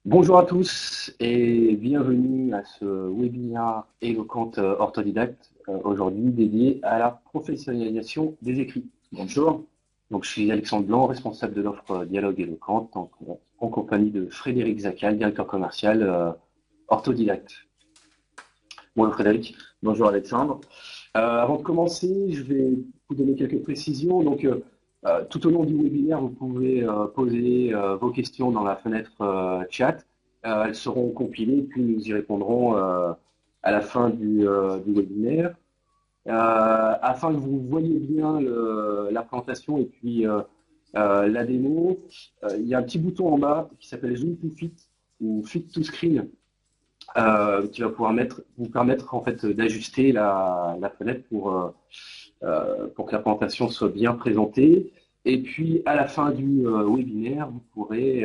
Bonjour à tous et bienvenue à ce webinaire éloquente orthodidacte aujourd'hui dédié à la professionnalisation des écrits. Bonjour, donc je suis Alexandre Blanc, responsable de l'offre Dialogue éloquente en compagnie de Frédéric Zacal, directeur commercial orthodidacte. Bonjour Frédéric. Bonjour Alexandre. Avant de commencer, je vais vous donner quelques précisions. Tout au long du webinaire, vous pouvez poser vos questions dans la fenêtre chat. Elles seront compilées, puis nous y répondrons à la fin du webinaire. Afin que vous voyez bien la présentation et puis la démo, il y a un petit bouton en bas qui s'appelle Zoom to Fit ou Fit to Screen qui va pouvoir vous permettre en fait d'ajuster la fenêtre pour que la présentation soit bien présentée. Et puis à la fin du webinaire, vous pourrez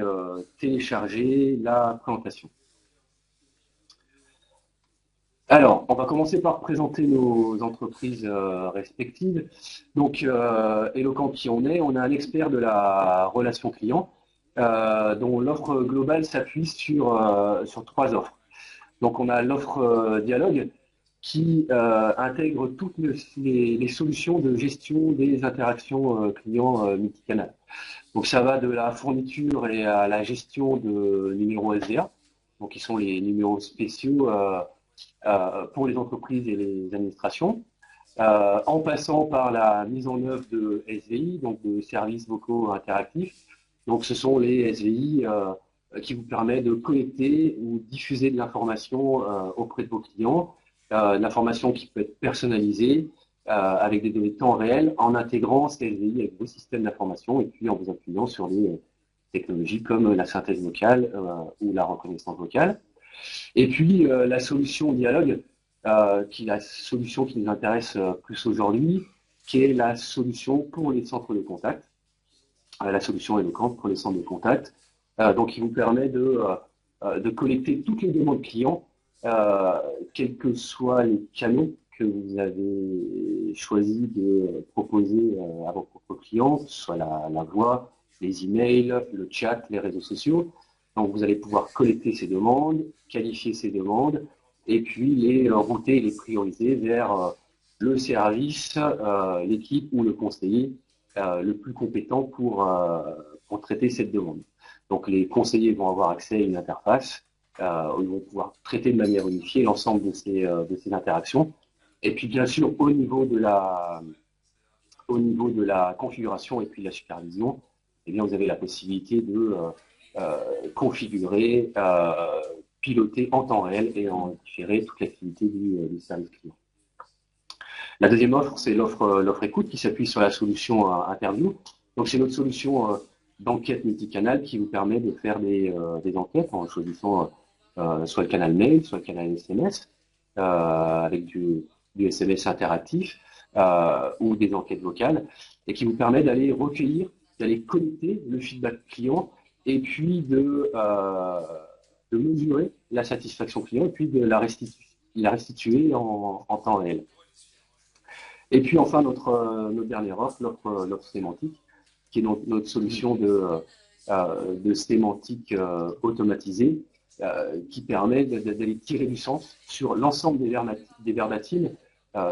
télécharger la présentation. Alors, on va commencer par présenter nos entreprises respectives. Donc, Eloquent qui on a un expert de la relation client dont l'offre globale s'appuie sur trois offres. Donc, on a l'offre Dialogue qui intègre toutes les solutions de gestion des interactions clients multicanal. Donc, ça va de la fourniture et à la gestion de numéros SVA, donc qui sont les numéros spéciaux pour les entreprises et les administrations, en passant par la mise en œuvre de SVI, donc de services vocaux interactifs. Donc, ce sont les SVI qui vous permettent de collecter ou diffuser de l'information auprès de vos clients, l'information qui peut être personnalisée avec des données de temps réel en intégrant ces SVI avec vos systèmes d'information et puis en vous appuyant sur des technologies comme la synthèse vocale ou la reconnaissance vocale. Et puis la solution dialogue, qui est la solution qui nous intéresse plus aujourd'hui, qui est la solution pour les centres de contact, la solution éloquente pour les centres de contact, donc qui vous permet de collecter toutes les demandes clients, quels que soient les canaux que vous avez choisi de proposer à vos propres clients, que ce soit la voix, les emails, le chat, les réseaux sociaux. Donc, vous allez pouvoir collecter ces demandes, qualifier ces demandes, et puis les router, les prioriser vers le service, l'équipe ou le conseiller le plus compétent pour traiter cette demande. Donc, les conseillers vont avoir accès à une interface où ils vont pouvoir traiter de manière unifiée l'ensemble de ces interactions. Et puis, bien sûr, au niveau de la configuration et puis de la supervision, eh bien, vous avez la possibilité de configurer, piloter en temps réel et en différer toute l'activité du service client. La deuxième offre, c'est l'offre écoute qui s'appuie sur la solution interview. Donc, c'est notre solution d'enquête multicanal qui vous permet de faire des enquêtes en choisissant soit le canal mail, soit le canal SMS, avec du SMS interactif ou des enquêtes vocales, et qui vous permet d'aller recueillir, d'aller collecter le feedback client et puis de mesurer la satisfaction client et puis de la restituer en temps réel. Et puis enfin, notre dernière offre, l'offre sémantique, qui est notre solution de sémantique automatisée, qui permet d'aller tirer du sens sur l'ensemble des verbatims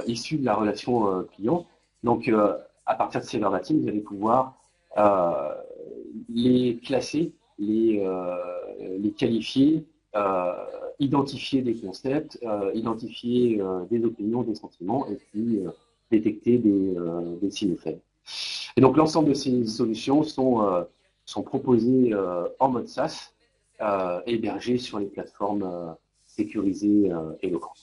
issus de la relation client. Donc, à partir de ces verbatims, vous allez pouvoir les classer, les qualifier, identifier des concepts, identifier des opinions, des sentiments, et puis détecter des signes faibles. Et donc l'ensemble de ces solutions sont proposées en mode SaaS, hébergées sur les plateformes sécurisées Eloquent.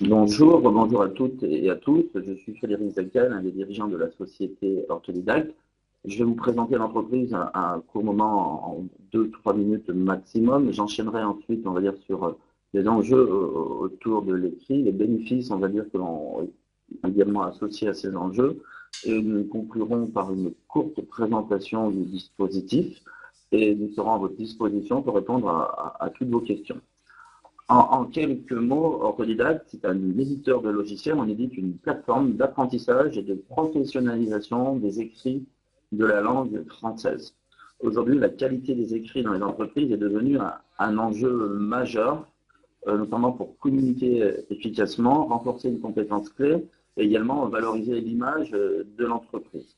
Bonjour à toutes et à tous. Je suis Frédéric Zacal, un des dirigeants de la société Orthodidacte. Je vais vous présenter l'entreprise à un court moment, en 2-3 minutes maximum. J'enchaînerai ensuite, on va dire, sur les enjeux autour de l'écrit, les bénéfices, on va dire, que l'on également associés à ces enjeux. Et nous conclurons par une courte présentation du dispositif et nous serons à votre disposition pour répondre à toutes vos questions. En quelques mots, Orthodidacte, c'est un éditeur de logiciels. On édite une plateforme d'apprentissage et de professionnalisation des écrits de la langue française. Aujourd'hui, la qualité des écrits dans les entreprises est devenue un enjeu majeur, notamment pour communiquer efficacement, renforcer une compétence clé et également valoriser l'image de l'entreprise.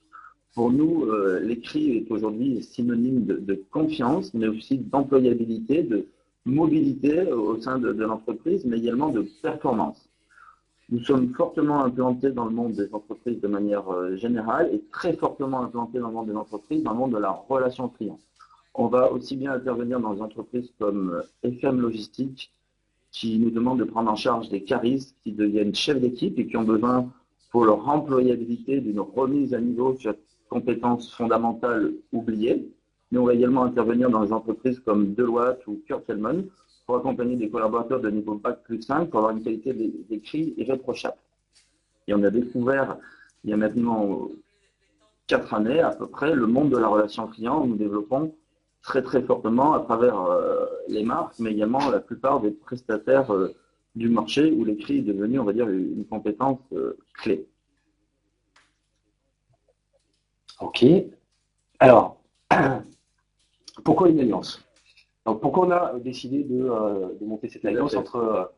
Pour nous, l'écrit est aujourd'hui synonyme de confiance, mais aussi d'employabilité, de mobilité au sein de l'entreprise, mais également de performance. Nous sommes fortement implantés dans le monde des entreprises de manière générale et très fortement implantés dans le monde des entreprises, dans le monde de la relation client. On va aussi bien intervenir dans des entreprises comme FM Logistique, qui nous demandent de prendre en charge des caristes qui deviennent chefs d'équipe et qui ont besoin, pour leur employabilité, d'une remise à niveau sur compétences fondamentales oubliées. Mais on va également intervenir dans des entreprises comme Deloitte ou Kurt Hellman pour accompagner des collaborateurs de niveau Bac+5 pour avoir une qualité d'écrit irréprochable. Et on a découvert, il y a maintenant 4 années à peu près, le monde de la relation client. Nous développons très très fortement à travers les marques, mais également la plupart des prestataires du marché où l'écrit est devenu, on va dire, une compétence clé. Ok. Alors, pourquoi une alliance? Donc, pourquoi on a décidé de monter cette alliance entre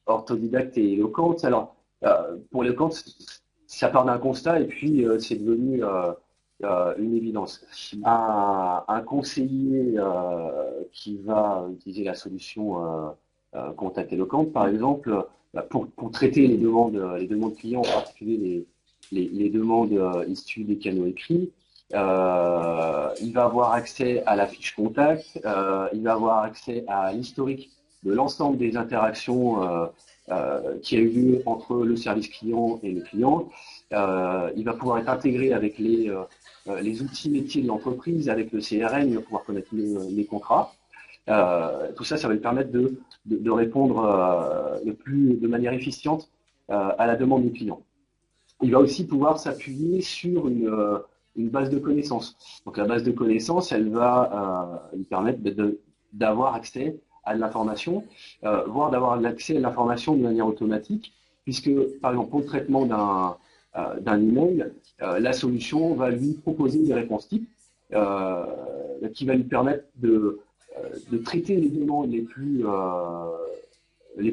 Orthodidacte et Eloquent? Alors, pour Eloquent, ça part d'un constat et puis c'est devenu une évidence. Un conseiller qui va utiliser la solution Contact Eloquent, par exemple, pour traiter les demandes clients, en particulier les demandes issues des canaux écrits, il va avoir accès à la fiche contact, il va avoir accès à l'historique de l'ensemble des interactions qui a eu lieu entre le service client et le client. Il va pouvoir être intégré avec les outils métiers de l'entreprise, avec le CRM, il va pouvoir connaître les contrats. Tout ça, ça va lui permettre de répondre de manière efficiente à la demande du client. Il va aussi pouvoir s'appuyer sur une base de connaissances. Donc la base de connaissances, elle va lui permettre d'avoir accès à de l'information, voire d'avoir l'accès à l'information de manière automatique, puisque par exemple pour le traitement d'un email, la solution va lui proposer des réponses types qui va lui permettre de traiter les demandes les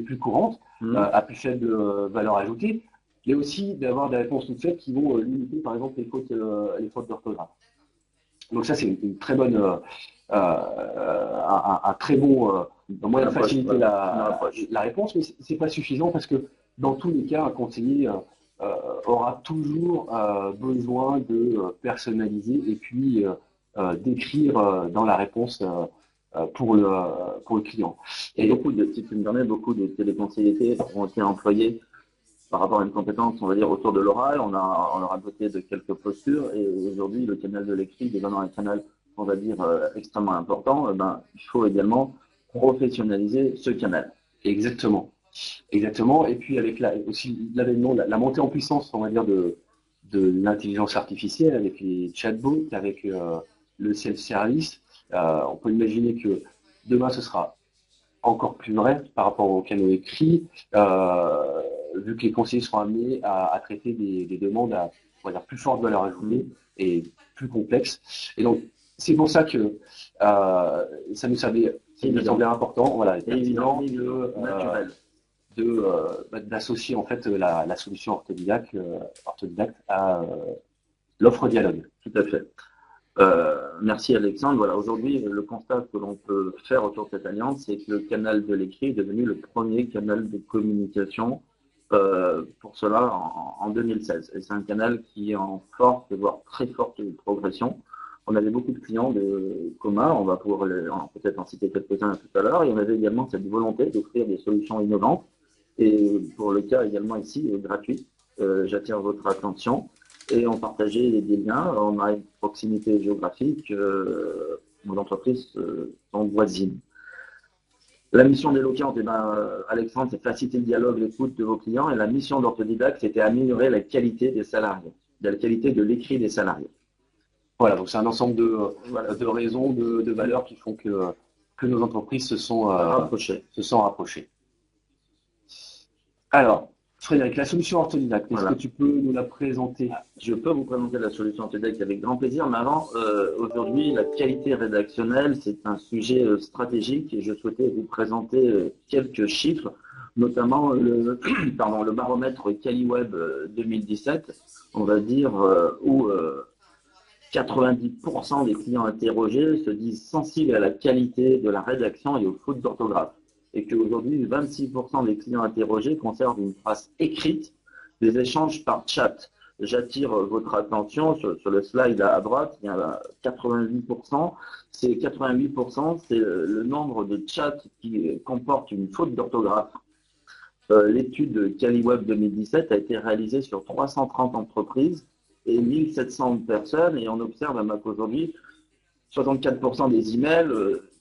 plus courantes, à plus faible valeur ajoutée, mais aussi d'avoir des réponses toutes faites qui vont limiter par exemple les fautes d'orthographe. Donc ça c'est une très bonne, un très bon moyen de faciliter la réponse, mais c'est pas suffisant parce que dans tous les cas un conseiller aura toujours besoin de personnaliser et puis d'écrire dans la réponse pour le client. Et si tu me permets, beaucoup de téléconseillers ont été employés par rapport à une compétence, on va dire, autour de l'oral. On leur a doté de quelques postures et aujourd'hui, le canal de l'écrit devenant un canal, on va dire, extrêmement important, il faut également professionnaliser ce canal. Exactement. Exactement. Et puis avec aussi l'avènement, la montée en puissance, on va dire, de l'intelligence artificielle, avec les chatbots, avec le self-service, on peut imaginer que demain ce sera encore plus vrai par rapport aux canaux écrits, vu que les conseillers seront amenés à traiter des demandes à, on va dire, plus forte valeur ajoutée et plus complexes. Et donc c'est pour ça que ça nous semblait important, voilà, évident naturel. d'associer en fait la solution orthodidacte à l'offre dialogue. Tout à fait. Merci Alexandre. Voilà, aujourd'hui, le constat que l'on peut faire autour de cette alliance, c'est que le canal de l'écrit est devenu le premier canal de communication pour cela en 2016. Et c'est un canal qui est en forte, voire très forte progression. On avait beaucoup de clients communs, on va pouvoir peut-être en citer quelques-uns tout à l'heure, et on avait également cette volonté d'offrir des solutions innovantes, et pour le cas également ici, gratuit. J'attire votre attention. Et on partageait des liens, on a une proximité géographique, nos entreprises sont voisines. La mission d'Eloquent, Alexandre, c'est faciliter le dialogue, l'écoute de vos clients, et la mission d'Orthodidacte, c'était améliorer la qualité des salariés, la qualité de l'écrit des salariés. Voilà, donc c'est un ensemble de raisons, de valeurs qui font que nos entreprises se sont rapprochées. Alors, Frédéric, la solution orthodidacte, est-ce Voilà. que tu peux nous la présenter? Je peux vous présenter la solution orthodidacte avec grand plaisir, mais avant, aujourd'hui, la qualité rédactionnelle, c'est un sujet stratégique et je souhaitais vous présenter quelques chiffres, notamment pardon, le baromètre CaliWeb 2017, on va dire, où 90% des clients interrogés se disent sensibles à la qualité de la rédaction et aux fautes d'orthographe. Et qu'aujourd'hui, 26% des clients interrogés conservent une trace écrite des échanges par chat. J'attire votre attention sur le slide à droite, il y a 88%. Ces 88%, c'est le nombre de chats qui comportent une faute d'orthographe. L'étude CaliWeb 2017 a été réalisée sur 330 entreprises et 1700 personnes, et on observe qu'aujourd'hui, 64% des emails,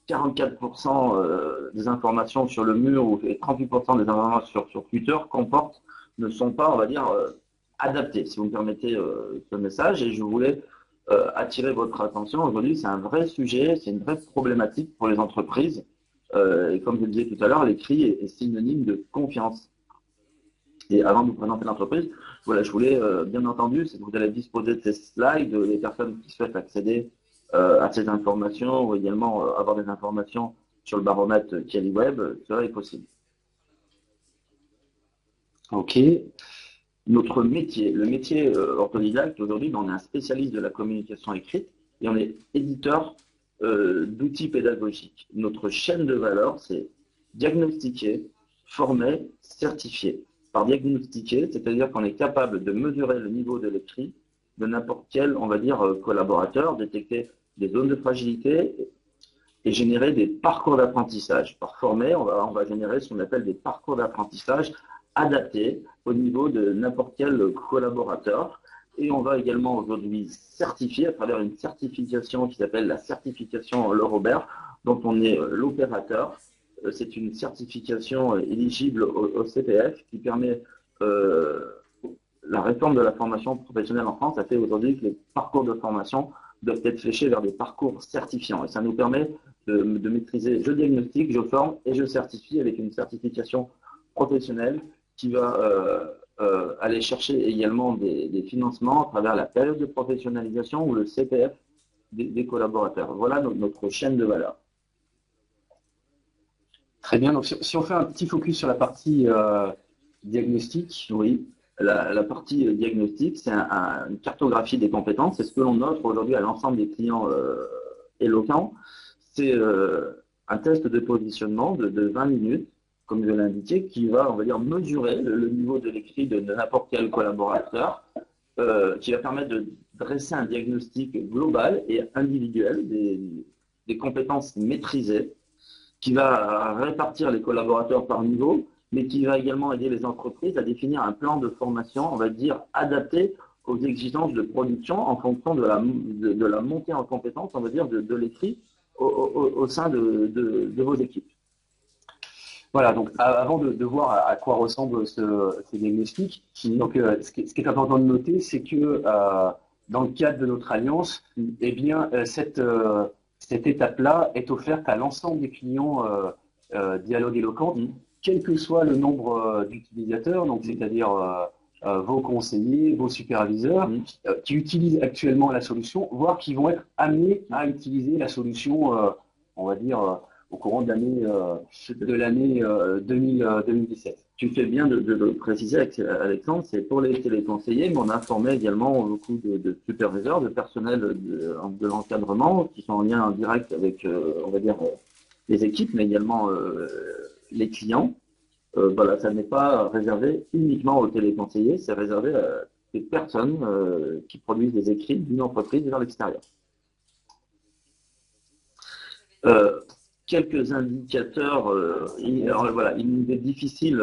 44% des informations sur le mur et 38% des informations sur Twitter ne sont pas, on va dire, adaptées, si vous me permettez ce message. Et je voulais attirer votre attention. Aujourd'hui, c'est un vrai sujet, c'est une vraie problématique pour les entreprises. Et comme je le disais tout à l'heure, l'écrit est synonyme de confiance. Et avant de vous présenter l'entreprise, voilà, je voulais, bien entendu, si vous allez disposer de ces slides, les personnes qui souhaitent accéder à ces informations ou également avoir des informations sur le baromètre CaliWeb, cela est possible. Ok. Notre métier, le métier orthodidacte, aujourd'hui, on est un spécialiste de la communication écrite et on est éditeur d'outils pédagogiques. Notre chaîne de valeur, c'est diagnostiquer, former, certifier. Par diagnostiquer, c'est-à-dire qu'on est capable de mesurer le niveau de l'écrit de n'importe quel, on va dire, collaborateur, détecter des zones de fragilité et générer des parcours d'apprentissage. Par former, on va générer ce qu'on appelle des parcours d'apprentissage adaptés au niveau de n'importe quel collaborateur. Et on va également aujourd'hui certifier à travers une certification qui s'appelle la certification Laurent-Robert, dont on est l'opérateur. C'est une certification éligible au CPF qui permet la réforme de la formation professionnelle en France. Ça fait aujourd'hui que les parcours de formation doivent être fléchés vers des parcours certifiants. Et ça nous permet de maîtriser, je diagnostique, je forme et je certifie avec une certification professionnelle qui va aller chercher également des financements à travers la période de professionnalisation ou le CPF des collaborateurs. Voilà notre chaîne de valeur. Très bien. Donc, si on fait un petit focus sur la partie diagnostic. Oui, la partie diagnostic, c'est une cartographie des compétences. C'est ce que l'on offre aujourd'hui à l'ensemble des clients éloquents. C'est un test de positionnement de 20 minutes, comme je l'ai indiqué, qui va, on va dire, mesurer le niveau de l'écrit de n'importe quel collaborateur, qui va permettre de dresser un diagnostic global et individuel des compétences maîtrisées, qui va répartir les collaborateurs par niveau, mais qui va également aider les entreprises à définir un plan de formation, on va dire, adapté aux exigences de production en fonction de la montée en compétences, on va dire, de l'écrit au sein de vos équipes. Voilà, donc avant de voir à quoi ressemble ces diagnostics, donc, ce qui est important de noter, c'est que dans le cadre de notre alliance, eh bien, cette étape-là est offerte à l'ensemble des clients Dialogue Éloquent, quel que soit le nombre d'utilisateurs, donc c'est-à-dire vos conseillers, vos superviseurs, qui utilisent actuellement la solution, voire qui vont être amenés à utiliser la solution, on va dire, au courant de l'année 2017. Tu fais bien de préciser, Alexandre, c'est pour les téléconseillers, mais on a formé également beaucoup de superviseurs, de personnel de l'encadrement qui sont en lien direct avec, on va dire, les équipes, mais également les clients. Voilà, ça n'est pas réservé uniquement aux téléconseillers, c'est réservé à des personnes qui produisent des écrits d'une entreprise vers l'extérieur. Quelques indicateurs, voilà, il nous est difficile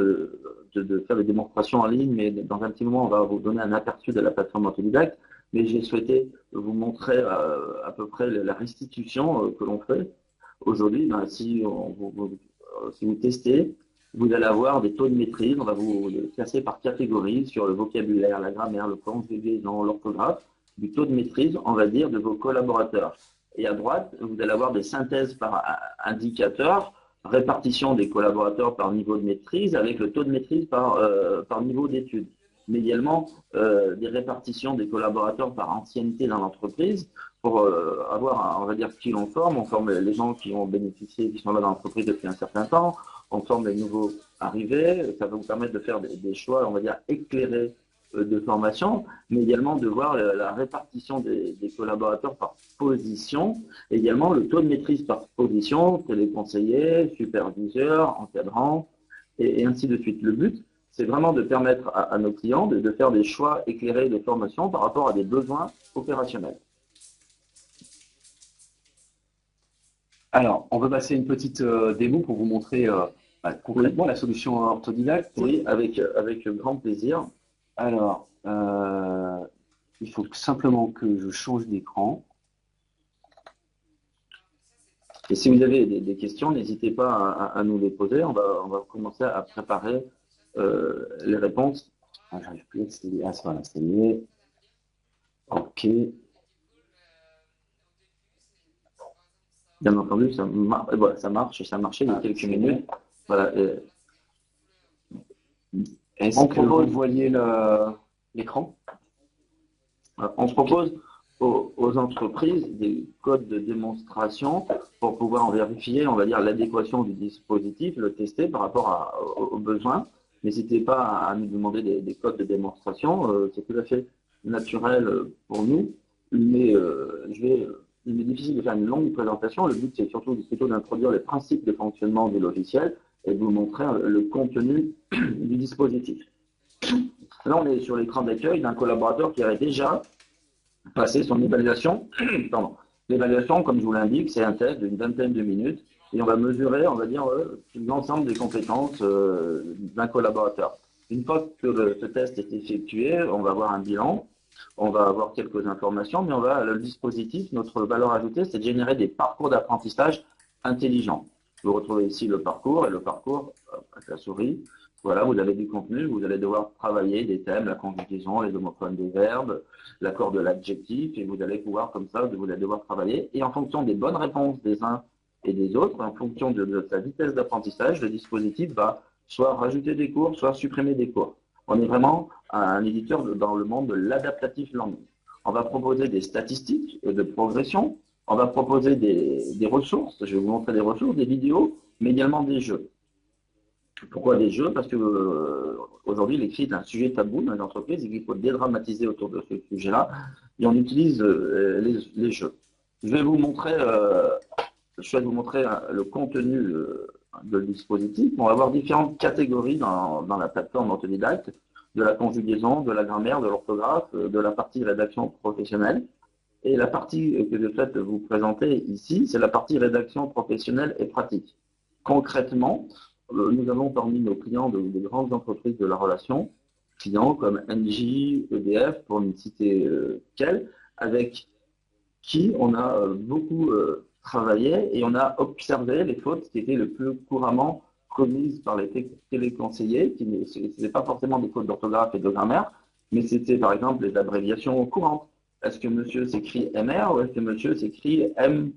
de faire des démonstrations en ligne, mais dans un petit moment, on va vous donner un aperçu de la plateforme autodidacte, mais j'ai souhaité vous montrer à peu près la restitution que l'on fait. Aujourd'hui, ben, si vous testez, vous allez avoir des taux de maîtrise, on va vous classer par catégorie sur le vocabulaire, la grammaire, le conjugaison, l'orthographe, du taux de maîtrise, on va dire, de vos collaborateurs. Et à droite, vous allez avoir des synthèses par indicateur répartition des collaborateurs par niveau de maîtrise avec le taux de maîtrise par niveau d'études. Mais également des répartitions des collaborateurs par ancienneté dans l'entreprise pour avoir, on va dire, qui on forme les gens qui ont bénéficié, qui sont là dans l'entreprise depuis un certain temps, on forme les nouveaux arrivés, ça va vous permettre de faire des choix, on va dire, éclairés de formation, mais également de voir la répartition des collaborateurs par position, également le taux de maîtrise par position, téléconseiller, superviseur, encadrant, et ainsi de suite. Le but, c'est vraiment de permettre à nos clients de faire des choix éclairés de formation par rapport à des besoins opérationnels. Alors, on va passer une petite démo pour vous montrer concrètement la solution orthodidacte. Oui, avec grand plaisir. Alors, il faut simplement que je change d'écran. Et si vous avez des questions, n'hésitez pas à nous les poser. On va commencer à préparer les réponses. Ah, j'arrive plus à accéder. Ah, voilà, c'est mieux. OK. Bien entendu, voilà, ça marche, ça marchait il y a quelques minutes. Voilà. Est-ce que vous voyez l'écran? On propose aux entreprises des codes de démonstration pour pouvoir en vérifier, on va dire, l'adéquation du dispositif, le tester par rapport aux besoins. N'hésitez pas à nous demander des codes de démonstration, c'est tout à fait naturel pour nous, mais il est difficile de faire une longue présentation. Le but, c'est surtout plutôt d'introduire les principes de fonctionnement du logiciel et de vous montrer le contenu du dispositif. Là, on est sur l'écran d'accueil d'un collaborateur qui aurait déjà passé son évaluation. Pardon. L'évaluation, comme je vous l'indique, c'est un test d'une vingtaine de minutes et on va mesurer, on va dire, l'ensemble des compétences d'un collaborateur. Une fois que ce test est effectué, on va avoir un bilan, on va avoir quelques informations, mais le dispositif, notre valeur ajoutée, c'est de générer des parcours d'apprentissage intelligents. Vous retrouvez ici le parcours, et le parcours, avec la souris, voilà, vous avez du contenu, vous allez devoir travailler des thèmes, la conjugaison, les homophones des verbes, l'accord de l'adjectif, et vous allez pouvoir, comme ça, vous allez devoir travailler. Et en fonction des bonnes réponses des uns et des autres, en fonction de sa vitesse d'apprentissage, le dispositif va soit rajouter des cours, soit supprimer des cours. On est vraiment un éditeur dans le monde de l'adaptative learning. On va proposer des statistiques de progression, on va proposer des ressources, je vais vous montrer des ressources, des vidéos, mais également des jeux. Pourquoi des jeux? Parce que aujourd'hui, l'écrit est un sujet tabou dans les entreprises et qu'il faut dédramatiser autour de ce sujet-là. Et on utilise les jeux. Je vais vous montrer, le contenu de dispositif. On va avoir différentes catégories dans la plateforme autodidacte, de la conjugaison, de la grammaire, de l'orthographe, de la partie rédaction professionnelle. Et la partie que je souhaite vous présenter ici, c'est la partie rédaction professionnelle et pratique. Concrètement, nous avons parmi nos clients de grandes entreprises de la relation, clients comme Engie, EDF, pour ne citer qu'elles, avec qui on a beaucoup travaillé et on a observé les fautes qui étaient le plus couramment commises par les téléconseillers, qui n'étaient pas forcément des fautes d'orthographe et de grammaire, mais c'était par exemple les abréviations courantes. Est-ce que monsieur s'écrit MR ou est-ce que monsieur s'écrit M.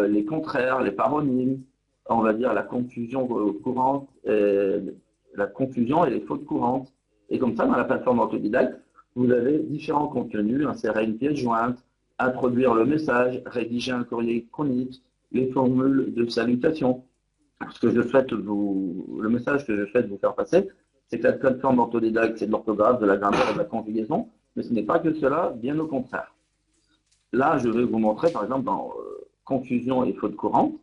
Les contraires, les paronymes, on va dire la confusion courante, la confusion et les fautes courantes. Et comme ça, dans la plateforme autodidacte, vous avez différents contenus, insérer une pièce jointe, introduire le message, rédiger un courrier chronique, les formules de salutation. Le message que je souhaite vous faire passer, c'est que la plateforme autodidacte, c'est de l'orthographe, de la grammaire et de la conjugaison, mais ce n'est pas que cela, bien au contraire. Là, je vais vous montrer, par exemple, dans confusion et fautes courantes,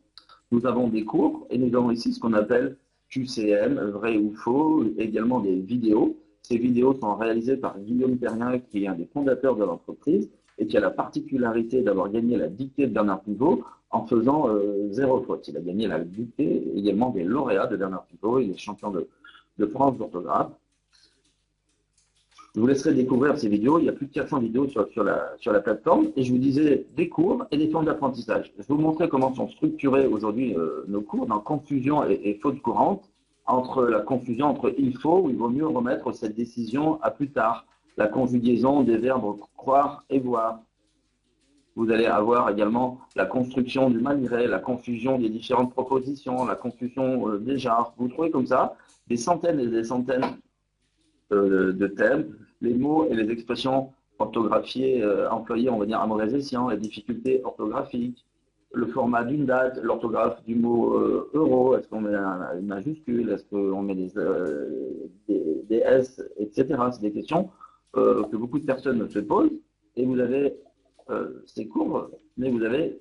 nous avons des cours et nous avons ici ce qu'on appelle QCM, vrai ou faux, également des vidéos. Ces vidéos sont réalisées par Guillaume Perrien, qui est un des fondateurs de l'entreprise et qui a la particularité d'avoir gagné la dictée de Bernard Pivot en faisant 0 faute. Il a gagné la dictée également des lauréats de Bernard Pivot, il est champion de France d'orthographe. Je vous laisserai découvrir ces vidéos. Il y a plus de 400 vidéos sur la plateforme. Et je vous disais des cours et des formes d'apprentissage. Je vais vous montrer comment sont structurés aujourd'hui nos cours dans confusion et fautes courantes. La confusion entre il faut, où il vaut mieux remettre cette décision à plus tard. La conjugaison des verbes croire et voir. Vous allez avoir également la construction du manieret, la confusion des différentes propositions, la confusion des genres. Vous trouvez comme ça des centaines et des centaines de thèmes, les mots et les expressions orthographiées, employées, on va dire, à mauvais escient, les difficultés orthographiques, le format d'une date, l'orthographe du mot euro, est-ce qu'on met une majuscule, est-ce qu'on met des S, etc. C'est des questions que beaucoup de personnes se posent et vous avez ces cours, mais vous avez,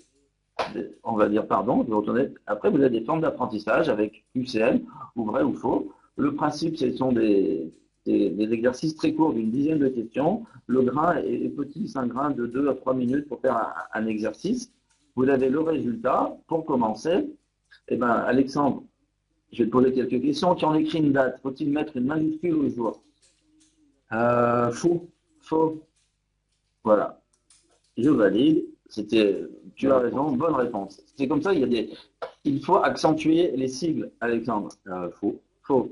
on va dire, pardon, je vais retourner, après vous avez des formes d'apprentissage avec QCM, ou vrai ou faux. Le principe, ce sont des exercices très courts d'une dizaine de questions. Le grain est petit, c'est un grain de 2 à 3 minutes pour faire un exercice. Vous avez le résultat. Pour commencer, eh ben, Alexandre, je vais te poser quelques questions. Quand on écrit une date, faut-il mettre une majuscule au jour? Faux. Faux. Voilà. Je valide. Tu as raison, bonne réponse. C'est comme ça, il faut accentuer les sigles, Alexandre. Faux. Faux.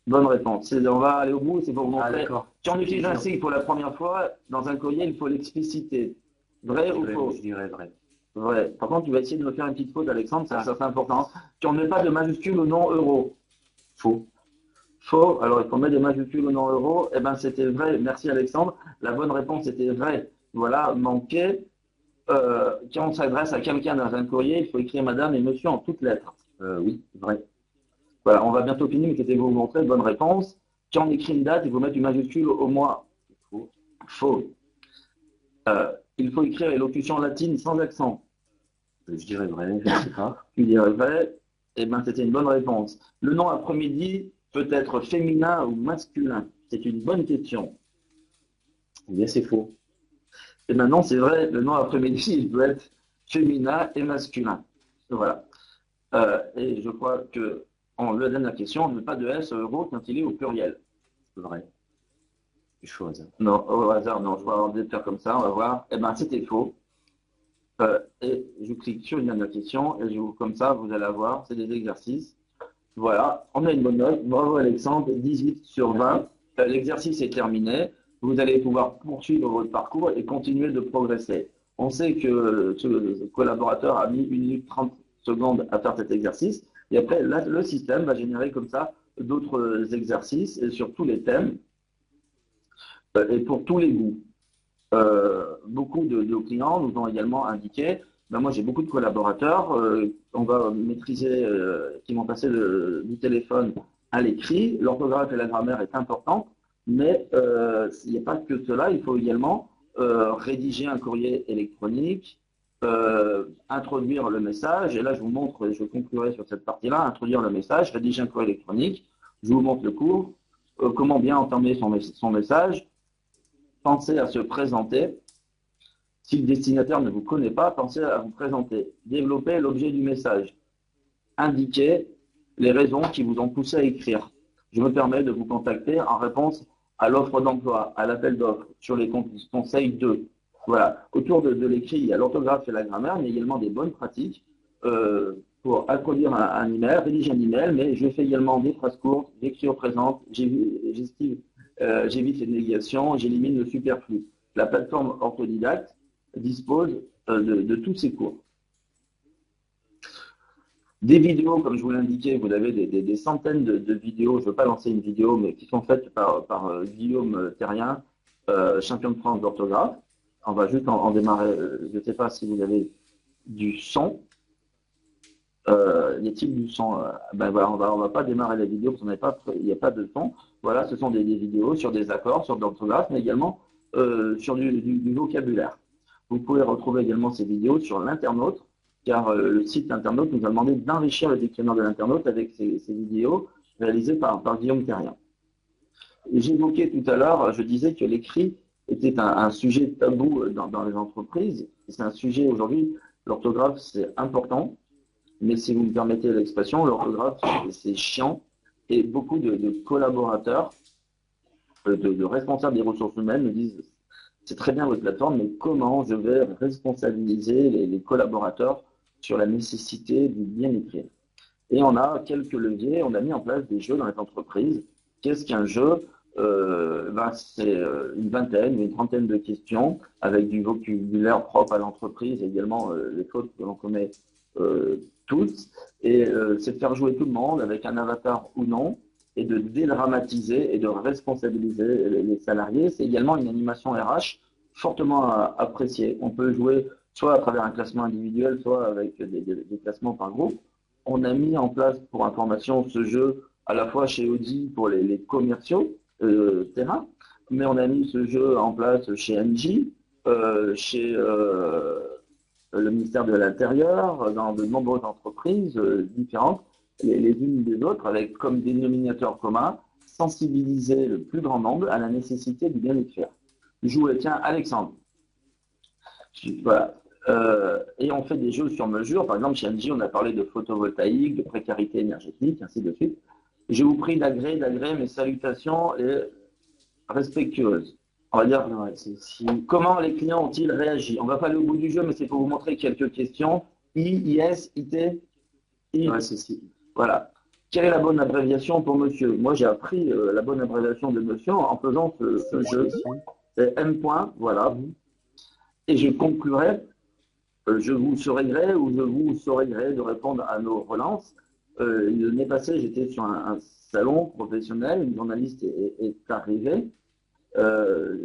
Bonne réponse. On va aller au bout, c'est pour vous montrer. Si on utilise un sigle pour la première fois, dans un courrier, il faut l'expliciter. Vrai ou faux? Je dirais vrai. Vrai. Par contre, tu vas essayer de me faire une petite faute, Alexandre, ça c'est important. Si on ne met pas de majuscule au nom euro. Faux. Faux. Alors, il faut mettre des majuscules au nom euro. Eh bien, c'était vrai. Merci, Alexandre. La bonne réponse était vrai. Voilà, manqué. Quand on s'adresse à quelqu'un dans un courrier, il faut écrire madame et monsieur en toutes lettres. Oui, vrai. Voilà, on va bientôt finir, mais c'était vous montrer. Bonne réponse. Quand on écrit une date, il faut mettre une majuscule au mois. Faux. Faux. Il faut écrire l'élocution latine sans accent. Je dirais vrai, je ne sais pas. Tu dirais vrai. Eh bien, c'était une bonne réponse. Le nom après-midi peut être féminin ou masculin. C'est une bonne question. Eh bien, c'est faux. Et maintenant, c'est vrai, le nom après-midi, il peut être féminin et masculin. Voilà. Et je crois que, la dernière question, on ne met pas de S euro quand il est au pluriel. Vrai. Je au hasard. Non, au hasard, non, je vais avoir de faire comme ça, on va voir. Eh bien, c'était faux. Et je clique sur une dernière question, et comme ça, vous allez avoir, c'est des exercices. Voilà, on a une bonne note. Bravo Alexandre, 18 sur 20. L'exercice est terminé. Vous allez pouvoir poursuivre votre parcours et continuer de progresser. On sait que ce collaborateur a mis 1 minute 30 secondes à faire cet exercice. Et après, là, le système va générer comme ça d'autres exercices et sur tous les thèmes et pour tous les goûts. Beaucoup de clients nous ont également indiqué, ben moi j'ai beaucoup de collaborateurs, on va maîtriser, qui vont passer du téléphone à l'écrit. L'orthographe et la grammaire est importante, mais il n'y a pas que cela, il faut également rédiger un courrier électronique, introduire le message, et là je vous montre, et je conclurai sur cette partie-là, introduire le message, rédiger un courrier électronique, je vous montre le cours, comment bien entamer son message. Pensez à se présenter. Si le destinataire ne vous connaît pas, pensez à vous présenter. Développez l'objet du message. Indiquez les raisons qui vous ont poussé à écrire. Je me permets de vous contacter en réponse à l'offre d'emploi, à l'appel d'offres, sur les conseils 2. Voilà. Autour de l'écrit, il y a l'orthographe et la grammaire, mais également des bonnes pratiques pour introduire un email, rédiger un email, mais je fais également des phrases courtes, j'écris au présent, j'évite les négations, j'élimine le superflu. La plateforme Orthodidacte dispose de tous ces cours. Des vidéos, comme je vous l'indiquais, vous avez des centaines de vidéos, je ne veux pas lancer une vidéo, mais qui sont faites par Guillaume Terrien, champion de France d'orthographe. On va juste en démarrer, je ne sais pas si vous avez du son. Y a-t-il du son? Ben voilà, on va pas démarrer la vidéo parce qu'il n'y a pas de son. Voilà, ce sont des vidéos sur des accords, sur de l'orthographe, mais également sur du vocabulaire. Vous pouvez retrouver également ces vidéos sur l'internaute, car le site internaute nous a demandé d'enrichir le dictionnaire de l'internaute avec ces vidéos réalisées par Guillaume Terrien. J'évoquais tout à l'heure, je disais que l'écrit était un sujet tabou dans les entreprises. C'est un sujet aujourd'hui, l'orthographe c'est important. Mais si vous me permettez l'expression, l'orthographe, c'est chiant. Et beaucoup de collaborateurs, de responsables des ressources humaines me disent, c'est très bien votre plateforme, mais comment je vais responsabiliser les collaborateurs sur la nécessité de bien écrire? Et on a quelques leviers, on a mis en place des jeux dans les entreprises. Qu'est-ce qu'un jeu? c'est une vingtaine, une trentaine de questions avec du vocabulaire propre à l'entreprise, et également les fautes que l'on commet tous. Et c'est de faire jouer tout le monde avec un avatar ou non, et de dédramatiser et de responsabiliser les salariés. C'est également une animation RH fortement appréciée. On peut jouer soit à travers un classement individuel, soit avec des classements par groupe. On a mis en place, pour information, ce jeu à la fois chez Audi pour les commerciaux terrain, mais on a mis ce jeu en place chez Engie, chez le ministère de l'Intérieur, dans de nombreuses entreprises différentes, les unes des autres, avec comme dénominateur commun, sensibiliser le plus grand nombre à la nécessité du bien faire. Jouer, tiens, Alexandre. Voilà. Et on fait des jeux sur mesure. Par exemple, chez Engie, on a parlé de photovoltaïque, de précarité énergétique, ainsi de suite. Je vous prie d'agréer mes salutations et respectueuses. On va dire, comment les clients ont-ils réagi? On va pas aller au bout du jeu, mais c'est pour vous montrer quelques questions. IS, IT, I. Ouais, ceci. Voilà. Quelle est la bonne abréviation pour monsieur? Moi, j'ai appris la bonne abréviation de monsieur en faisant ce jeu. C'est M. Voilà. Et je conclurai, je vous saurai gré ou je vous saurai gré de répondre à nos relances. L'année passée, j'étais sur un salon professionnel, une journaliste est arrivée.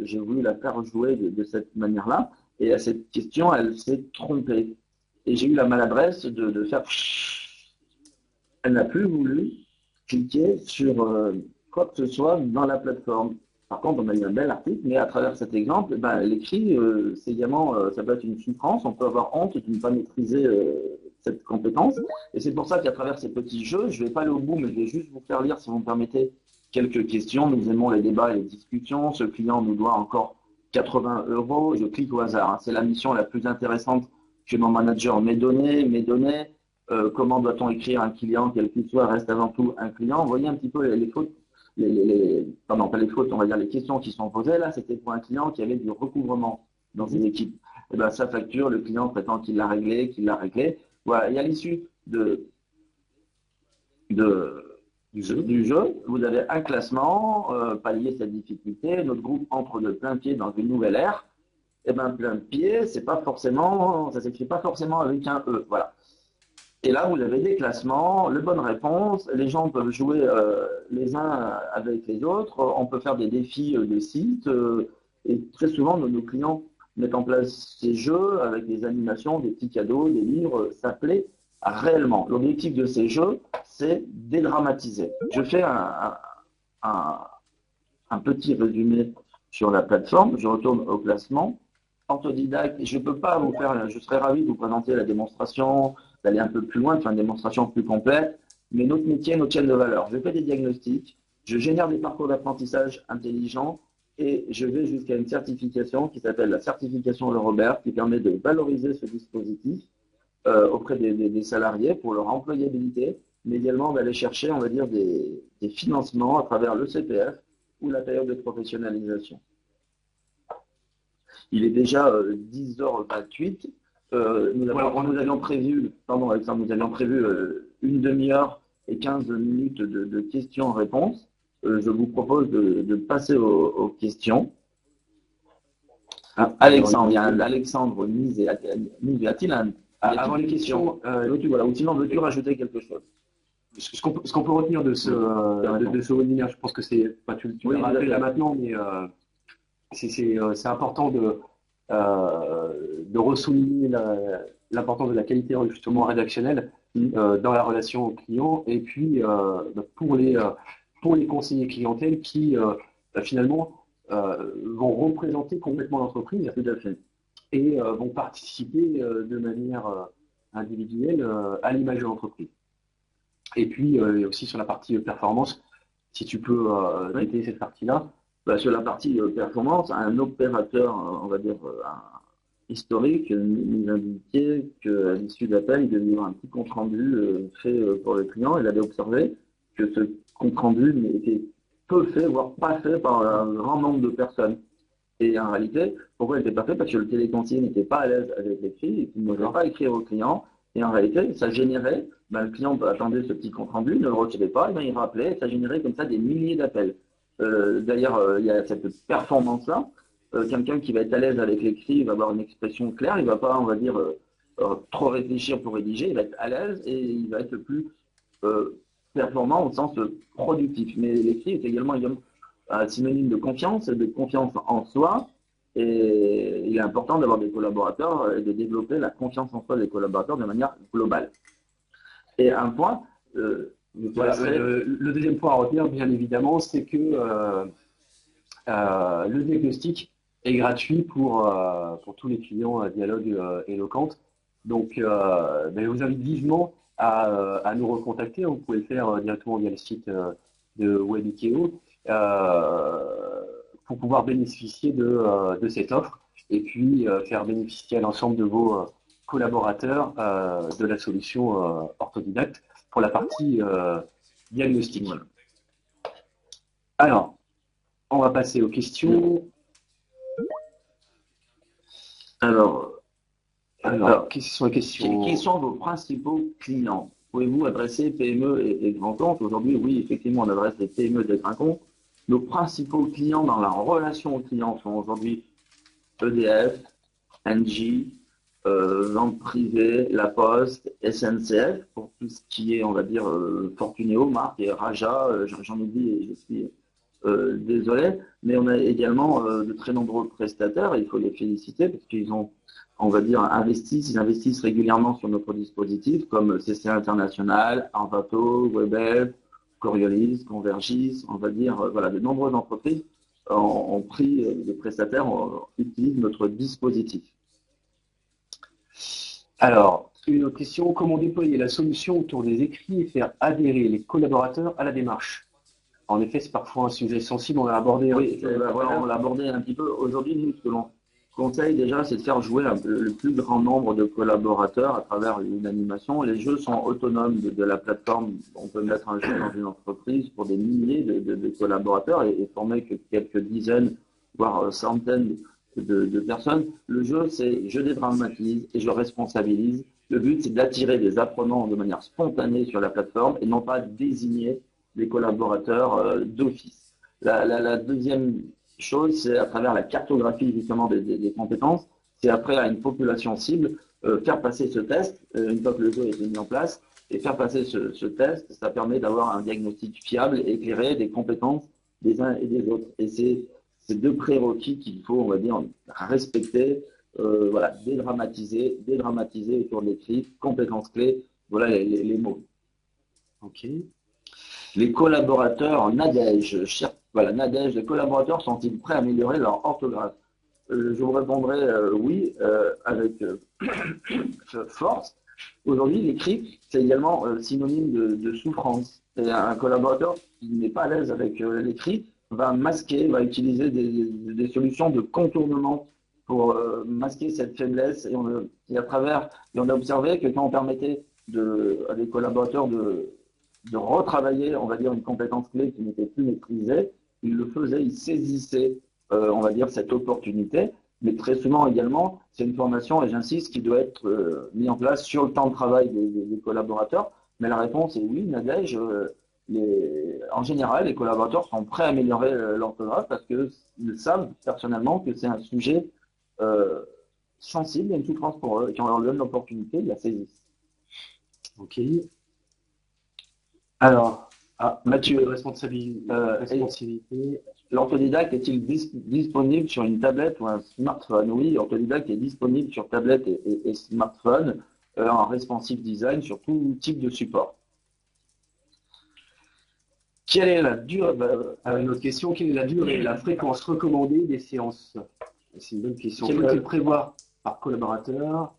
J'ai voulu la faire jouer de cette manière-là. Et à cette question, elle s'est trompée. Et j'ai eu la maladresse de faire... Elle n'a plus voulu cliquer sur quoi que ce soit dans la plateforme. Par contre, on a eu un bel article, mais à travers cet exemple, elle écrit, c'est également, ça peut être une souffrance, on peut avoir honte de ne pas maîtriser cette compétence. Et c'est pour ça qu'à travers ces petits jeux, je ne vais pas aller au bout, mais je vais juste vous faire lire, si vous me permettez, quelques questions. Nous aimons les débats et les discussions. Ce client nous doit encore 80 €. Je clique au hasard. Hein. C'est la mission la plus intéressante que mon manager m'ait donnée. Comment doit-on écrire un client, quel qu'il soit, reste avant tout un client. Vous voyez un petit peu les fautes. Pardon, pas les fautes, on va dire les questions qui sont posées. Là, c'était pour un client qui avait du recouvrement dans ses équipes. Et sa facture, le client prétend qu'il l'a réglé, Voilà, et à l'issue du jeu, vous avez un classement, pallier cette difficulté. Notre groupe entre de plein pied dans une nouvelle ère. Plein pied, c'est pas forcément, ça s'écrit pas forcément avec un E. Voilà. Et là, vous avez des classements, les bonnes réponses, les gens peuvent jouer les uns avec les autres, on peut faire des défis de sites, et très souvent, nos clients mettent en place ces jeux avec des animations, des petits cadeaux, des livres, ça plaît réellement. L'objectif de ces jeux, c'est dédramatiser. Je fais un petit résumé sur la plateforme, je retourne au classement. Orthodidacte, je peux pas vous faire, je serais ravi de vous présenter la démonstration, d'aller un peu plus loin, de faire une démonstration plus complète, mais notre métier, notre chaîne de valeur. Je fais des diagnostics, je génère des parcours d'apprentissage intelligents et je vais jusqu'à une certification qui s'appelle la certification Le Robert, qui permet de valoriser ce dispositif auprès des salariés pour leur employabilité, mais également d'aller chercher, on va dire, des financements à travers le CPF ou la période de professionnalisation. Il est déjà 10h28. Nous avions prévu, pardon Alexandre, nous avions prévu une demi-heure et 15 minutes de questions-réponses. Je vous propose de passer aux questions. Alexandre, il y a un Alexandre Mise-a-t-il avant les questions, voilà, ou sinon veux-tu rajouter quelque chose? Ce qu'on peut retenir de ce webinaire, je pense que c'est, tu l'as rappelé là maintenant, mais c'est important de ressouligner l'importance de la qualité justement rédactionnelle dans la relation client, et puis pour les conseillers clientèle qui finalement vont représenter complètement l'entreprise et vont participer de manière individuelle à l'image de l'entreprise. Et puis aussi sur la partie performance, si tu peux détailler cette partie-là. Sur la partie performance, un opérateur, on va dire, historique, nous indiquait qu'à l'issue d'appel, il devait y avoir un petit compte-rendu fait pour le client. Il avait observé que ce compte-rendu était peu fait, voire pas fait par un grand nombre de personnes. Et en réalité, pourquoi il n'était pas fait? Parce que le téléconseiller n'était pas à l'aise avec l'écrit et qu'il ne devait pas écrire au client. Et en réalité, ça générait, le client attendait ce petit compte-rendu, ne le recevait pas, et il rappelait, et ça générait comme ça des milliers d'appels. D'ailleurs, il y a cette performance-là. Quelqu'un qui va être à l'aise avec l'écrit, il va avoir une expression claire, il va pas, on va dire, trop réfléchir pour rédiger, il va être à l'aise et il va être plus performant au sens productif. Mais l'écrit est également un synonyme de confiance en soi. Et il est important d'avoir des collaborateurs et de développer la confiance en soi des collaborateurs de manière globale. Et un point, voilà, le deuxième point à retenir, bien évidemment, c'est que le diagnostic est gratuit pour tous les clients à Dialogue Eloquent. Donc, je vous invite vivement à nous recontacter. Vous pouvez le faire directement via le site de Webikeo pour pouvoir bénéficier de cette offre et puis faire bénéficier à l'ensemble de vos collaborateurs de la solution orthodidacte pour la partie diagnostic. Voilà. Alors, on va passer aux questions. Alors, quelles sont les questions? Qui sont vos principaux clients? Pouvez-vous adresser PME et grands comptes? Aujourd'hui, oui, effectivement, on adresse les PME et des grands comptes. Nos principaux clients dans la relation aux clients sont aujourd'hui EDF, Engie, Vente Privée, La Poste, SNCF, pour tout ce qui est, on va dire, Fortunéo, Marc et Raja, j'en oublie et je suis désolé, mais on a également de très nombreux prestataires et il faut les féliciter parce qu'ils ont, on va dire, ils investissent régulièrement sur notre dispositif comme CC International, Arvato, Webhelp, Coriolis, Convergys, on va dire, voilà, de nombreuses entreprises ont pris des prestataires, utilisent notre dispositif. Alors, une autre question, comment déployer la solution autour des écrits et faire adhérer les collaborateurs à la démarche? En effet, c'est parfois un sujet sensible, on l'a abordé. Oui, on l'a abordé un petit peu. Aujourd'hui, nous, ce que l'on conseille déjà, c'est de faire jouer le plus grand nombre de collaborateurs à travers une animation. Les jeux sont autonomes de la plateforme. On peut mettre un jeu dans une entreprise pour des milliers de collaborateurs et former que quelques dizaines, voire centaines de personnes. Le jeu, c'est je dédramatise et je responsabilise. Le but, c'est d'attirer des apprenants de manière spontanée sur la plateforme et non pas désigner des collaborateurs d'office. La deuxième chose, c'est à travers la cartographie justement des compétences, c'est après à une population cible, faire passer ce test, une fois que le jeu a été mis en place, et faire passer ce test, ça permet d'avoir un diagnostic fiable et éclairé des compétences des uns et des autres. Et c'est ces deux prérequis qu'il faut, on va dire, respecter, voilà, dédramatiser autour de l'écrit, compétences clés, voilà les mots. Ok. Les collaborateurs Nadège, voilà, Nadège, les collaborateurs sont-ils prêts à améliorer leur orthographe? Je vous répondrai oui, avec force. Aujourd'hui, l'écrit, c'est également synonyme de souffrance. Et un collaborateur qui n'est pas à l'aise avec l'écrit va masquer, va utiliser des solutions de contournement pour masquer cette faiblesse. Et on a observé que quand on permettait à des collaborateurs de retravailler, on va dire, une compétence clé qui n'était plus maîtrisée, ils le faisaient, ils saisissaient, on va dire, cette opportunité. Mais très souvent également, c'est une formation, et j'insiste, qui doit être mise en place sur le temps de travail des collaborateurs. Mais la réponse est oui, Nadège. En général, les collaborateurs sont prêts à améliorer l'orthographe parce qu'ils savent personnellement que c'est un sujet sensible, il y a une souffrance pour eux, et quand on leur donne l'opportunité, ils la saisissent. Ok. Alors, Mathieu, responsabilité. L'orthodidacte est-il disponible sur une tablette ou un smartphone? Oui, l'orthodidacte est disponible sur tablette et smartphone en responsive design sur tout type de support. Quelle est la durée, une autre question, quelle est la durée et la fréquence recommandée des séances? C'est une bonne question. Faut-il prévoir par collaborateur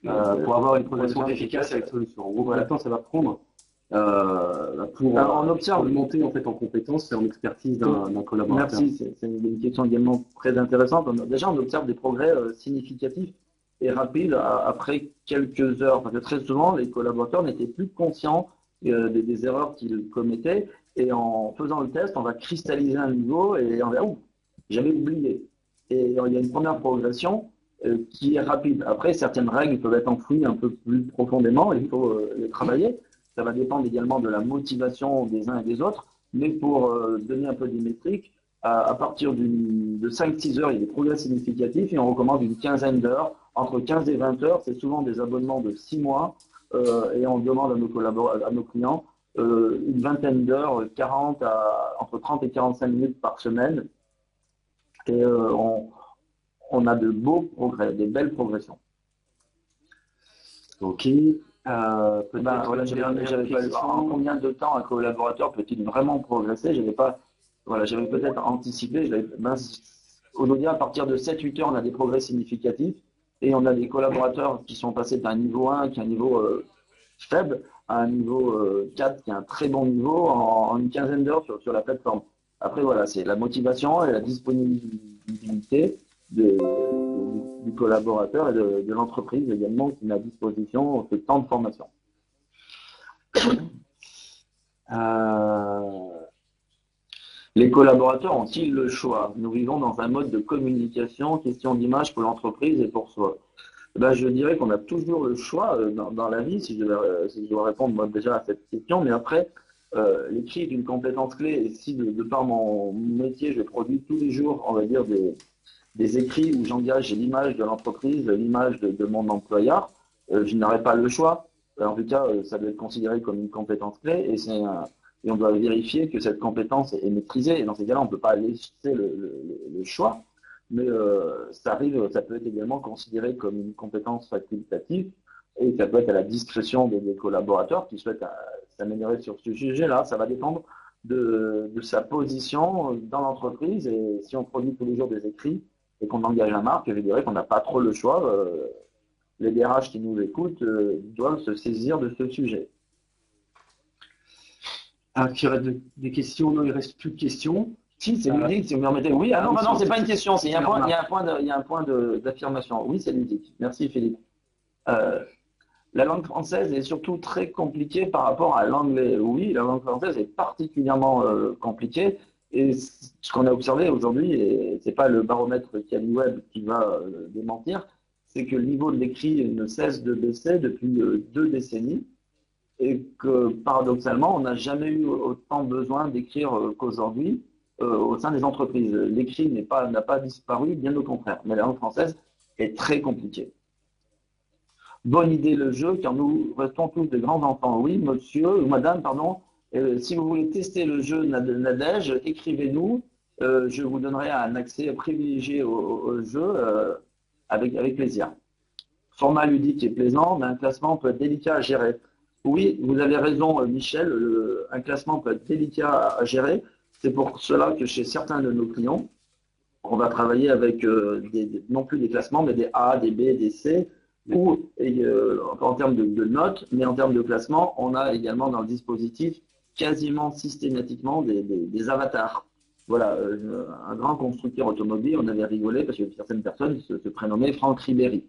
pour avoir une progression efficace avec solution? En gros, combien de temps ça va prendre on observe monter en fait en compétence et en expertise d'un collaborateur? Merci, c'est une question également très intéressante. Déjà, on observe des progrès significatifs et rapides après quelques heures, parce que très souvent, les collaborateurs n'étaient plus conscients des erreurs qu'ils commettaient, et en faisant le test, on va cristalliser un niveau et on va j'avais oublié. Et il y a une première progression qui est rapide. Après, certaines règles peuvent être enfouies un peu plus profondément, il faut les travailler. Ça va dépendre également de la motivation des uns et des autres, Mais pour donner un peu des métriques, à partir de 5-6 heures, il y a des progrès significatifs et on recommande une quinzaine d'heures. Entre 15 et 20 heures, c'est souvent des abonnements de 6 mois et on demande à nos clients une vingtaine d'heures, entre 30 et 45 minutes par semaine. Et on a de beaux progrès, des belles progressions. Ok. Peut-être voilà, j'avais pas en combien de temps un collaborateur peut-il vraiment progresser? J'avais peut-être anticipé. Aujourd'hui, à partir de 7-8 heures, on a des progrès significatifs et on a des collaborateurs qui sont passés d'un niveau 1 qui est un niveau faible à un niveau 4 qui est un très bon niveau en une quinzaine d'heures sur la plateforme. Après, voilà, c'est la motivation et la disponibilité du collaborateur et de l'entreprise également qui met à disposition ce temps de formation. Les collaborateurs ont-ils le choix? Nous vivons dans un mode de communication, question d'image pour l'entreprise et pour soi. Je dirais qu'on a toujours le choix dans la vie, si je dois répondre moi déjà à cette question, mais après, l'écrit est une compétence clé et si de par mon métier, je produis tous les jours, on va dire, des écrits où j'engage l'image de l'entreprise, l'image de mon employeur, je n'aurai pas le choix. En tout cas, ça doit être considéré comme une compétence clé et on doit vérifier que cette compétence est maîtrisée. Et dans ces cas-là, on ne peut pas laisser le choix. Mais ça peut être également considéré comme une compétence facultative et ça peut être à la discrétion des collaborateurs qui souhaitent s'améliorer sur ce sujet-là. Ça va dépendre de sa position dans l'entreprise et si on produit tous les jours des écrits et qu'on engage la marque, je dirais qu'on n'a pas trop le choix. Les DRH qui nous écoutent doivent se saisir de ce sujet. Il y aurait des questions? Non, il ne reste plus de questions. Si, c'est ludique, si vous me permettez. Oui, non, c'est pas une question, il y a un point d'affirmation. Oui, c'est ludique. Merci Philippe. La langue française est surtout très compliquée par rapport à l'anglais. Oui, la langue française est particulièrement compliquée. Et ce qu'on a observé aujourd'hui, et ce n'est pas le baromètre Web qui va démentir, c'est que le niveau de l'écrit ne cesse de baisser depuis 2 décennies. Et que paradoxalement, on n'a jamais eu autant besoin d'écrire qu'aujourd'hui au sein des entreprises. L'écrit n'a pas disparu, bien au contraire. Mais la langue française est très compliquée. Bonne idée le jeu, car nous restons tous des grands enfants. Oui, monsieur ou madame, pardon. Si vous voulez tester le jeu Nadège, écrivez-nous. Je vous donnerai un accès privilégié au jeu avec plaisir. Format ludique et plaisant, mais un classement peut être délicat à gérer. Oui, vous avez raison, Michel, un classement peut être délicat à gérer. C'est pour cela que chez certains de nos clients, on va travailler avec non plus des classements, mais des A, des B, des C, ou en termes de notes, mais en termes de classement, on a également dans le dispositif quasiment systématiquement des avatars. Voilà, un grand constructeur automobile, on avait rigolé parce que certaines personnes se prénommaient Franck Ribéry.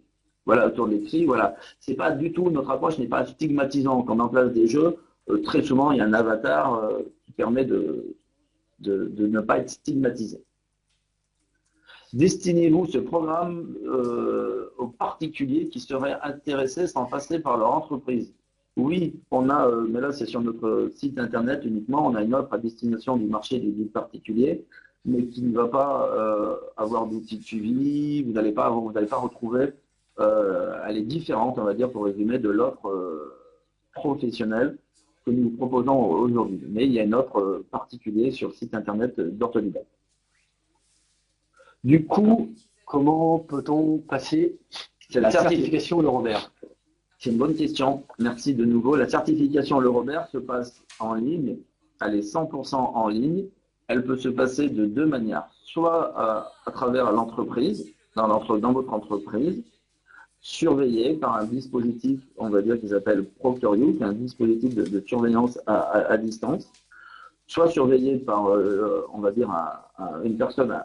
Voilà, autour de l'écrit, voilà. C'est pas du tout, notre approche n'est pas stigmatisante. Quand on met en place des jeux, très souvent, il y a un avatar qui permet de ne pas être stigmatisé. Destinez-vous ce programme aux particuliers qui seraient intéressés sans passer par leur entreprise? Oui, on a, mais là c'est sur notre site internet uniquement, on a une offre à destination du marché du particulier, mais qui ne va pas avoir d'outils de suivi, vous n'allez pas retrouver, elle est différente, on va dire, pour résumer, de l'offre professionnelle que nous proposons aujourd'hui. Mais il y a une offre particulière sur le site internet d'Ortholidacte. Du coup, comment peut-on passer la certification Le Robert? C'est une bonne question. Merci de nouveau. La certification Le Robert se passe en ligne. Elle est 100% en ligne. Elle peut se passer de 2 manières. Soit à travers l'entreprise, dans votre entreprise, surveillée par un dispositif, on va dire, qui s'appelle Proctor-You, qui est un dispositif de surveillance à distance. Soit surveillée par, on va dire, une personne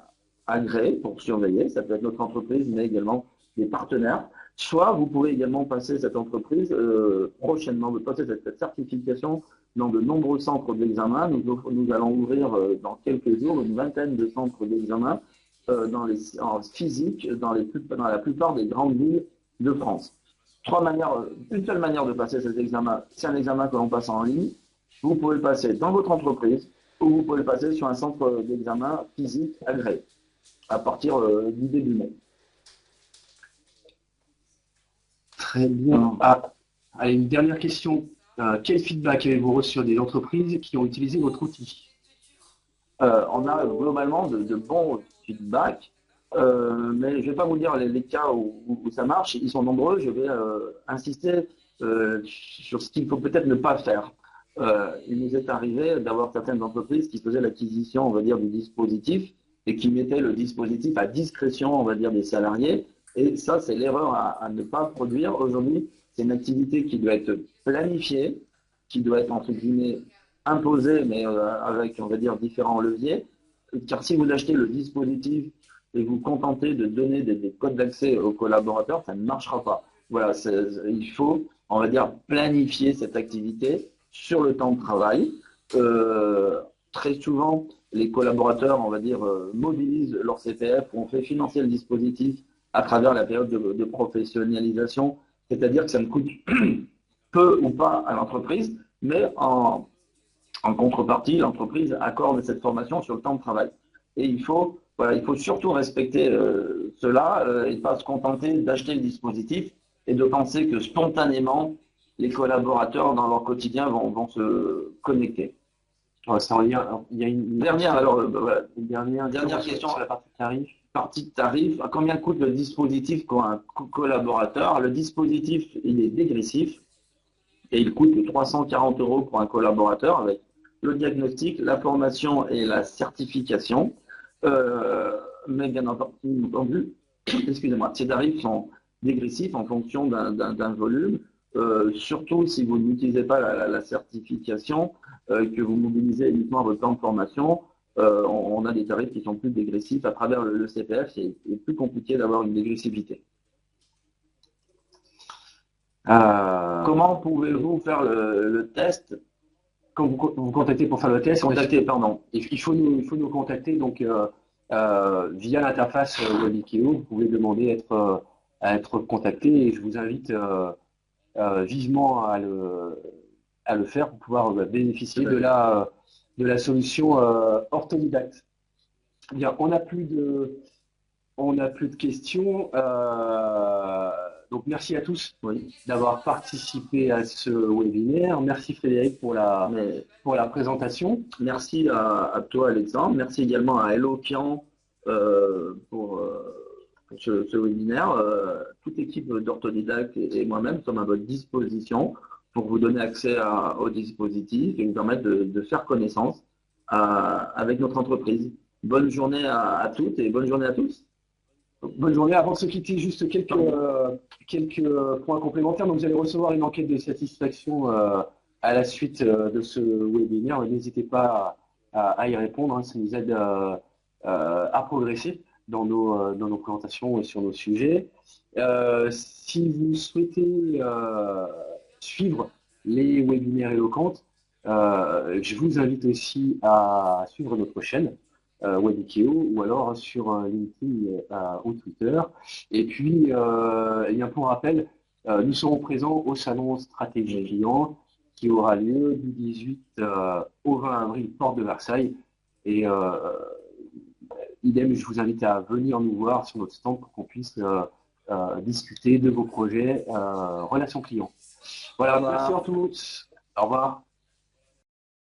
agréée pour surveiller. Ça peut être notre entreprise, mais également des partenaires. Soit vous pouvez également passer cette entreprise prochainement, passer cette certification dans de nombreux centres d'examen. Nous allons ouvrir dans quelques jours une vingtaine de centres d'examen en physique dans la plupart des grandes villes de France. Une seule manière de passer cet examen, c'est un examen que l'on passe en ligne. Vous pouvez le passer dans votre entreprise ou vous pouvez le passer sur un centre d'examen physique agréé à partir du début mai. Très bien. Ah, allez, une dernière question. Quel feedback avez-vous reçu des entreprises qui ont utilisé votre outil? On a globalement de bons feedbacks, mais je ne vais pas vous dire les cas où ça marche, ils sont nombreux. Je vais insister sur ce qu'il faut peut-être ne pas faire. Il nous est arrivé d'avoir certaines entreprises qui faisaient l'acquisition, on va dire, du dispositif et qui mettaient le dispositif à discrétion, on va dire, des salariés. Et ça, c'est l'erreur à ne pas produire. Aujourd'hui, c'est une activité qui doit être planifiée, qui doit être, entre guillemets, imposée, mais avec, on va dire, différents leviers. Car si vous achetez le dispositif et vous contentez de donner des codes d'accès aux collaborateurs, ça ne marchera pas. Voilà, il faut, on va dire, planifier cette activité sur le temps de travail. Très souvent, les collaborateurs, on va dire, mobilisent leur CPF, on fait financer le dispositif à travers la période de professionnalisation, c'est-à-dire que ça ne coûte peu ou pas à l'entreprise, mais en contrepartie, l'entreprise accorde cette formation sur le temps de travail. Et voilà, il faut surtout respecter cela et pas se contenter d'acheter le dispositif et de penser que spontanément, les collaborateurs dans leur quotidien vont se connecter. Ouais, il y a une dernière, alors, voilà, une dernière question sur la partie tarif. Partie de tarif, à combien coûte le dispositif pour un collaborateur? Le dispositif, il est dégressif et il coûte 340 € pour un collaborateur avec le diagnostic, la formation et la certification. Mais bien entendu, excusez-moi, ces tarifs sont dégressifs en fonction d'un volume. Surtout si vous n'utilisez pas la certification, que vous mobilisez uniquement votre temps de formation, on a des tarifs qui sont plus dégressifs à travers le CPF. C'est plus compliqué d'avoir une dégressivité. Comment pouvez-vous faire le test? Quand vous contactez pour faire le test, pardon. Il faut nous contacter donc via l'interface Webikeo. Vous pouvez demander à être contacté et je vous invite vivement à le faire pour pouvoir bénéficier de la solution orthodidacte. Bien, on n'a plus de questions. Donc merci à tous d'avoir participé à ce webinaire. Merci Frédéric pour la présentation. Merci à toi Alexandre. Merci également à Eloquian pour ce webinaire. Toute l'équipe d'Orthodidacte et moi-même sommes à votre disposition pour vous donner accès au dispositif et vous permettre de faire connaissance avec notre entreprise. Bonne journée à toutes et bonne journée à tous. Bonne journée. Avant de se quitter, juste quelques points complémentaires. Donc, vous allez recevoir une enquête de satisfaction à la suite de ce webinaire. N'hésitez pas à y répondre. Hein. Ça nous aide à progresser dans nos présentations et sur nos sujets. Si vous souhaitez suivre les webinaires éloquentes, je vous invite aussi à suivre notre chaîne Webikeo ou alors sur LinkedIn ou Twitter. Et puis, pour rappel, nous serons présents au salon Stratégie Client qui aura lieu du 18 au 20 avril, porte de Versailles. Et idem, je vous invite à venir nous voir sur notre stand pour qu'on puisse discuter de vos projets relations clients. Voilà, merci à tous. Au revoir.